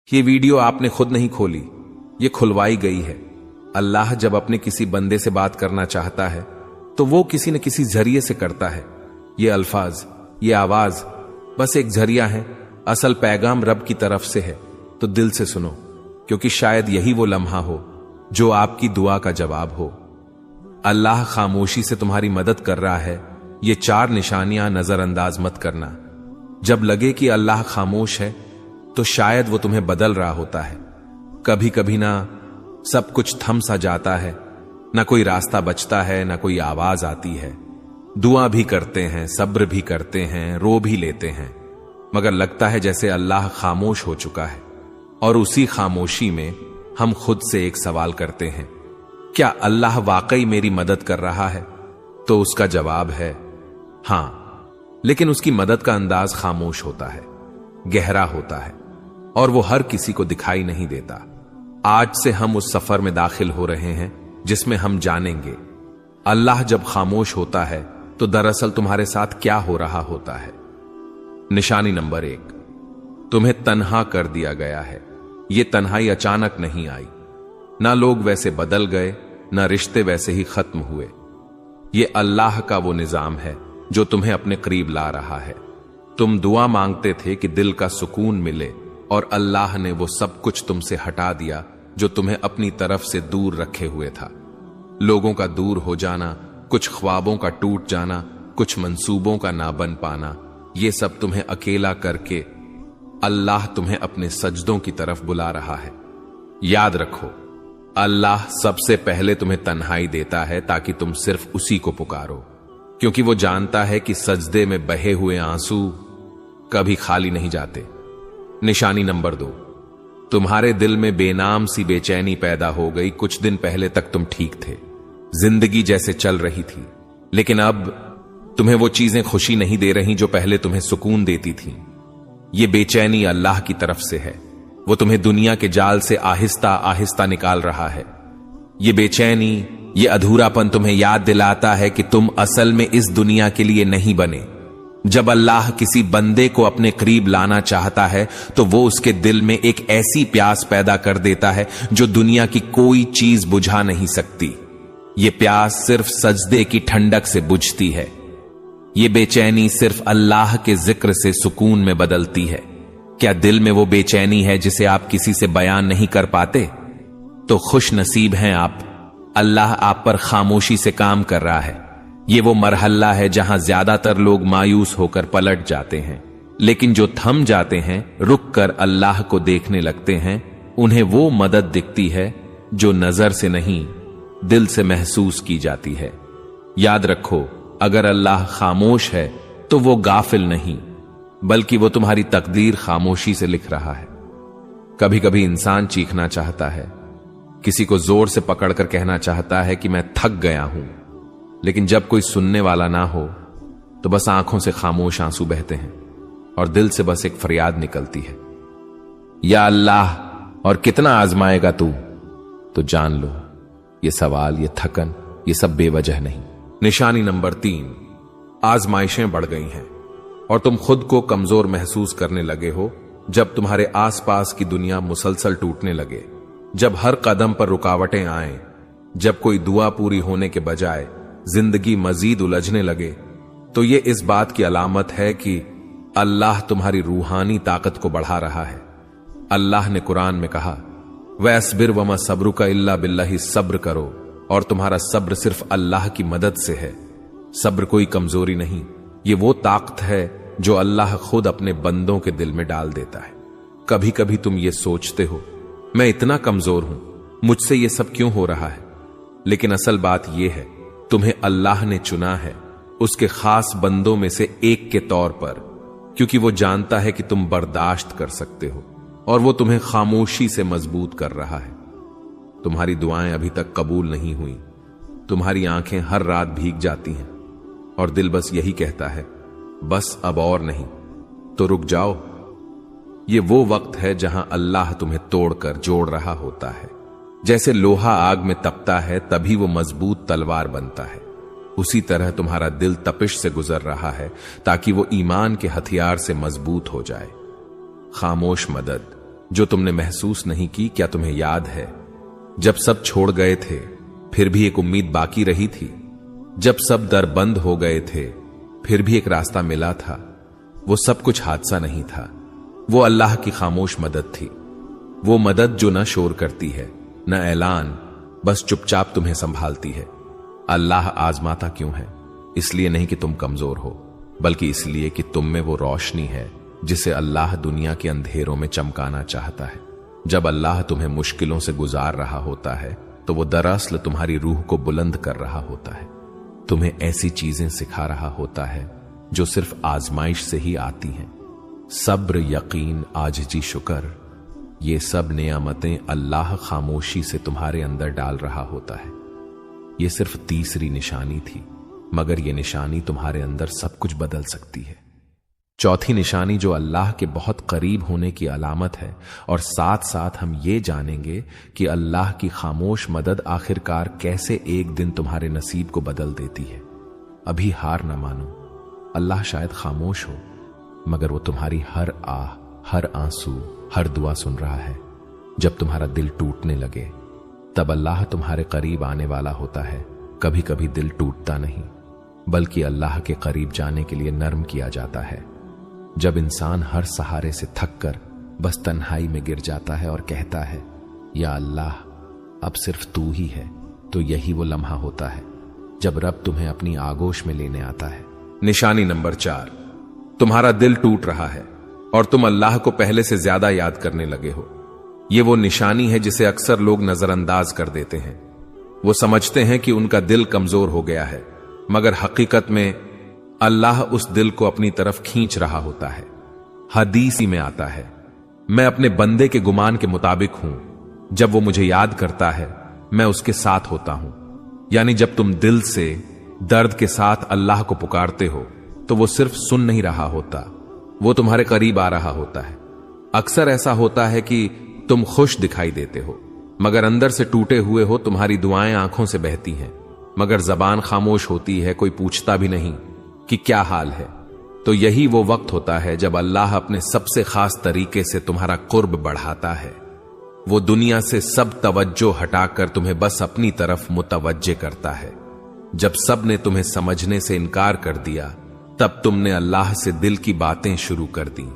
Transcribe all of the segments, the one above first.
ये वीडियो आपने खुद नहीं खोली, ये खुलवाई गई है। अल्लाह जब अपने किसी बंदे से बात करना चाहता है तो वो किसी न किसी जरिए से करता है। ये अल्फाज, ये आवाज बस एक जरिया है, असल पैगाम रब की तरफ से है। तो दिल से सुनो, क्योंकि शायद यही वो लम्हा हो जो आपकी दुआ का जवाब हो। अल्लाह खामोशी से तुम्हारी मदद कर रहा है, ये 4 निशानियां नजरअंदाज मत करना। जब लगे कि अल्लाह खामोश है तो शायद वो तुम्हें बदल रहा होता है। कभी कभी ना सब कुछ थम सा जाता है, ना कोई रास्ता बचता है, ना कोई आवाज आती है। दुआ भी करते हैं, सब्र भी करते हैं, रो भी लेते हैं, मगर लगता है जैसे अल्लाह खामोश हो चुका है। और उसी खामोशी में हम खुद से एक सवाल करते हैं, क्या अल्लाह वाकई मेरी मदद कर रहा है? तो उसका जवाब है हां, लेकिन उसकी मदद का अंदाज खामोश होता है, गहरा होता है, और वो हर किसी को दिखाई नहीं देता। आज से हम उस सफर में दाखिल हो रहे हैं जिसमें हम जानेंगे अल्लाह जब खामोश होता है तो दरअसल तुम्हारे साथ क्या हो रहा होता है। निशानी नंबर 1, तुम्हें तन्हा कर दिया गया है। यह तन्हाई अचानक नहीं आई, ना लोग वैसे बदल गए, ना रिश्ते वैसे ही खत्म हुए। यह अल्लाह का वो निजाम है जो तुम्हें अपने करीब ला रहा है। तुम दुआ मांगते थे कि दिल का सुकून मिले, और अल्लाह ने वो सब कुछ तुमसे हटा दिया जो तुम्हें अपनी तरफ से दूर रखे हुए था। लोगों का दूर हो जाना, कुछ ख्वाबों का टूट जाना, कुछ मंसूबों का ना बन पाना, ये सब तुम्हें अकेला करके अल्लाह तुम्हें अपने सजदों की तरफ बुला रहा है। याद रखो, अल्लाह सबसे पहले तुम्हें तन्हाई देता है ताकि तुम सिर्फ उसी को पुकारो, क्योंकि वो जानता है कि सजदे में बहे हुए आंसू कभी खाली नहीं जाते। निशानी नंबर 2, तुम्हारे दिल में बेनाम सी बेचैनी पैदा हो गई। कुछ दिन पहले तक तुम ठीक थे, जिंदगी जैसे चल रही थी, लेकिन अब तुम्हें वो चीजें खुशी नहीं दे रही जो पहले तुम्हें सुकून देती थी। ये बेचैनी अल्लाह की तरफ से है, वो तुम्हें दुनिया के जाल से आहिस्ता आहिस्ता निकाल रहा है। ये बेचैनी, ये अधूरापन तुम्हें याद दिलाता है कि तुम असल में इस दुनिया के लिए नहीं बने। जब अल्लाह किसी बंदे को अपने करीब लाना चाहता है तो वो उसके दिल में एक ऐसी प्यास पैदा कर देता है जो दुनिया की कोई चीज बुझा नहीं सकती। ये प्यास सिर्फ सजदे की ठंडक से बुझती है। ये बेचैनी सिर्फ अल्लाह के जिक्र से सुकून में बदलती है। क्या दिल में वो बेचैनी है जिसे आप किसी से बयान नहीं कर पाते? तो खुश नसीब हैं आप, अल्लाह आप पर खामोशी से काम कर रहा है। ये वो मरहला है जहां ज्यादातर लोग मायूस होकर पलट जाते हैं, लेकिन जो थम जाते हैं, रुक कर अल्लाह को देखने लगते हैं, उन्हें वो मदद दिखती है जो नजर से नहीं, दिल से महसूस की जाती है। याद रखो, अगर अल्लाह खामोश है तो वो गाफिल नहीं, बल्कि वो तुम्हारी तकदीर खामोशी से लिख रहा है। कभी कभी इंसान चीखना चाहता है, किसी को जोर से पकड़कर कहना चाहता है कि मैं थक गया हूं, लेकिन जब कोई सुनने वाला ना हो तो बस आंखों से खामोश आंसू बहते हैं और दिल से बस एक फरियाद निकलती है, या अल्लाह, और कितना आजमाएगा तू? तो जान लो, ये सवाल, ये थकन, ये सब बेवजह नहीं। निशानी नंबर 3, आजमाइशें बढ़ गई हैं और तुम खुद को कमजोर महसूस करने लगे हो। जब तुम्हारे आसपास की दुनिया मुसलसल टूटने लगे, जब हर कदम पर रुकावटें आए, जब कोई दुआ पूरी होने के बजाय जिंदगी मजीद उलझने लगे, तो ये इस बात की अलामत है कि अल्लाह तुम्हारी रूहानी ताकत को बढ़ा रहा है। अल्लाह ने कुरान में कहा, वस्बिर वमा सब्रुका इल्ला बिल्लाहि, सब्र करो और तुम्हारा सब्र सिर्फ अल्लाह की मदद से है। सब्र कोई कमजोरी नहीं, ये वो ताकत है जो अल्लाह खुद अपने बंदों के दिल में डाल देता है। कभी कभी तुम ये सोचते हो, मैं इतना कमजोर हूं, मुझसे ये सब क्यों हो रहा है? लेकिन असल बात यह है, तुम्हें अल्लाह ने चुना है उसके खास बंदों में से एक के तौर पर, क्योंकि वो जानता है कि तुम बर्दाश्त कर सकते हो, और वो तुम्हें खामोशी से मजबूत कर रहा है। तुम्हारी दुआएं अभी तक कबूल नहीं हुई, तुम्हारी आंखें हर रात भीग जाती हैं और दिल बस यही कहता है, बस अब और नहीं। तो रुक जाओ, ये वो वक्त है जहां अल्लाह तुम्हें तोड़कर जोड़ रहा होता है। जैसे लोहा आग में तपता है तभी वो मजबूत तलवार बनता है, उसी तरह तुम्हारा दिल तपिश से गुजर रहा है ताकि वो ईमान के हथियार से मजबूत हो जाए। खामोश मदद, जो तुमने महसूस नहीं की। क्या तुम्हें याद है जब सब छोड़ गए थे फिर भी एक उम्मीद बाकी रही थी? जब सब दर बंद हो गए थे फिर भी एक रास्ता मिला था। वो सब कुछ हादसा नहीं था, वो अल्लाह की खामोश मदद थी। वो मदद जो न शोर करती है न ऐलान, बस चुपचाप तुम्हें संभालती है। अल्लाह आजमाता क्यों है? इसलिए नहीं कि तुम कमजोर हो, बल्कि इसलिए कि तुम में वो रोशनी है जिसे अल्लाह दुनिया के अंधेरों में चमकाना चाहता है। जब अल्लाह तुम्हें मुश्किलों से गुजार रहा होता है तो वो दरअसल तुम्हारी रूह को बुलंद कर रहा होता है, तुम्हें ऐसी चीजें सिखा रहा होता है जो सिर्फ आजमाइश से ही आती हैं। सब्र, यकीन, आजिज़ी, शुक्र, ये सब नेमतें अल्लाह खामोशी से तुम्हारे अंदर डाल रहा होता है। ये सिर्फ तीसरी निशानी थी, मगर ये निशानी तुम्हारे अंदर सब कुछ बदल सकती है। चौथी निशानी जो अल्लाह के बहुत करीब होने की अलामत है, और साथ साथ हम ये जानेंगे कि अल्लाह की खामोश मदद आखिरकार कैसे एक दिन तुम्हारे नसीब को बदल देती है। अभी हार न मानो। अल्लाह शायद खामोश हो, मगर वो तुम्हारी हर आह, हर आंसू, हर दुआ सुन रहा है। जब तुम्हारा दिल टूटने लगे तब अल्लाह तुम्हारे करीब आने वाला होता है। कभी कभी दिल टूटता नहीं, बल्कि अल्लाह के करीब जाने के लिए नर्म किया जाता है। जब इंसान हर सहारे से थक कर बस तन्हाई में गिर जाता है और कहता है, या अल्लाह अब सिर्फ तू ही है, तो यही वो लम्हा होता है जब रब तुम्हें अपनी आगोश में लेने आता है। निशानी नंबर 4, तुम्हारा दिल टूट रहा है और तुम अल्लाह को पहले से ज्यादा याद करने लगे हो। ये वो निशानी है जिसे अक्सर लोग नजरअंदाज कर देते हैं। वो समझते हैं कि उनका दिल कमजोर हो गया है, मगर हकीकत में अल्लाह उस दिल को अपनी तरफ खींच रहा होता है। हदीस में आता है, मैं अपने बंदे के गुमान के मुताबिक हूं, जब वो मुझे याद करता है मैं उसके साथ होता हूं। यानी जब तुम दिल से दर्द के साथ अल्लाह को पुकारते हो तो वो सिर्फ सुन नहीं रहा होता, वो तुम्हारे करीब आ रहा होता है। अक्सर ऐसा होता है कि तुम खुश दिखाई देते हो, मगर अंदर से टूटे हुए हो। तुम्हारी दुआएं आंखों से बहती हैं, मगर जबान खामोश होती है, कोई पूछता भी नहीं कि क्या हाल है। तो यही वो वक्त होता है जब अल्लाह अपने सबसे खास तरीके से तुम्हारा कुर्ब बढ़ाता है। वो दुनिया से सब तवज्जो हटाकर तुम्हें बस अपनी तरफ मुतवज्जे करता है। जब सब ने तुम्हें समझने से इनकार कर दिया, तब तुमने अल्लाह से दिल की बातें शुरू कर दी।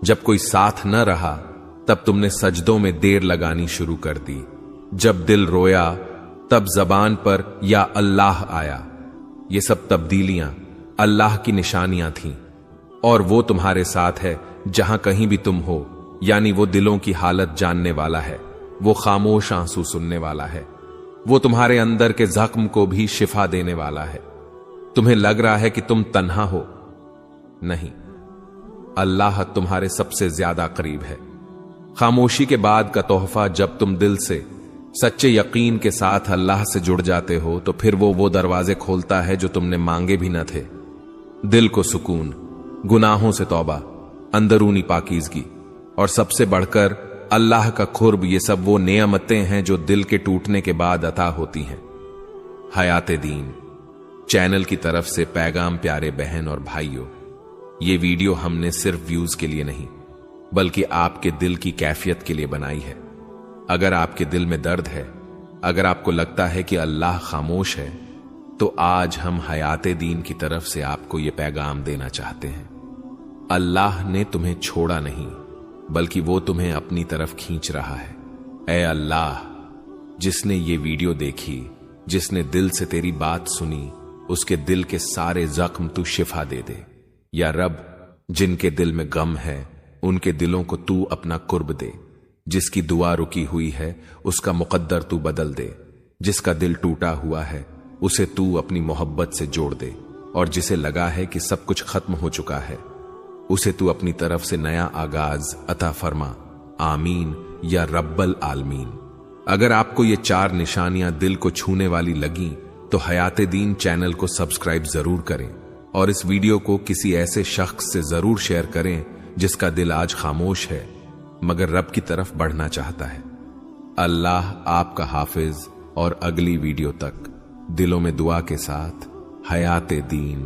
जब कोई साथ न रहा, तब तुमने सजदों में देर लगानी शुरू कर दी। जब दिल रोया, तब जबान पर या अल्लाह आया। ये सब तब्दीलियां अल्लाह की निशानियां थीं, और वो तुम्हारे साथ है जहां कहीं भी तुम हो। यानी वो दिलों की हालत जानने वाला है, वो खामोश आंसू सुनने वाला है, वो तुम्हारे अंदर के जख्म को भी शिफा देने वाला है। तुम्हें लग रहा है कि तुम तन्हा हो, नहीं, अल्लाह तुम्हारे सबसे ज्यादा करीब है। खामोशी के बाद का तोहफा, जब तुम दिल से सच्चे यकीन के साथ अल्लाह से जुड़ जाते हो, तो फिर वो दरवाजे खोलता है जो तुमने मांगे भी न थे। दिल को सुकून, गुनाहों से तौबा, अंदरूनी पाकीज़गी और सबसे बढ़कर अल्लाह का खुर्ब, ये सब वो नेमतें हैं जो दिल के टूटने के बाद अता होती हैं। हयाते दीन चैनल की तरफ से पैगाम प्यारे बहन और भाइयों, ये वीडियो हमने सिर्फ व्यूज के लिए नहीं, बल्कि आपके दिल की कैफियत के लिए बनाई है। अगर आपके दिल में दर्द है, अगर आपको लगता है कि अल्लाह खामोश है, तो आज हम हयाते दीन की तरफ से आपको यह पैगाम देना चाहते हैं। अल्लाह ने तुम्हें छोड़ा नहीं, बल्कि वो तुम्हें अपनी तरफ खींच रहा है। ऐ अल्लाह, जिसने ये वीडियो देखी, जिसने दिल से तेरी बात सुनी, उसके दिल के सारे जख्म तू शिफा दे दे। या रब, जिनके दिल में गम है उनके दिलों को तू अपना कुर्ब दे। जिसकी दुआ रुकी हुई है उसका मुकद्दर तू बदल दे। जिसका दिल टूटा हुआ है उसे तू अपनी मोहब्बत से जोड़ दे, और जिसे लगा है कि सब कुछ खत्म हो चुका है, उसे तू अपनी तरफ से नया आगाज अता फरमा। आमीन या रब्बल आलमीन। अगर आपको ये 4 निशानियां दिल को छूने वाली लगी तो हयाते दीन चैनल को सब्सक्राइब जरूर करें, और इस वीडियो को किसी ऐसे शख्स से जरूर शेयर करें जिसका दिल आज खामोश है मगर रब की तरफ बढ़ना चाहता है। अल्लाह आपका हाफिज, और अगली वीडियो तक दिलों में दुआ के साथ हयाते दीन।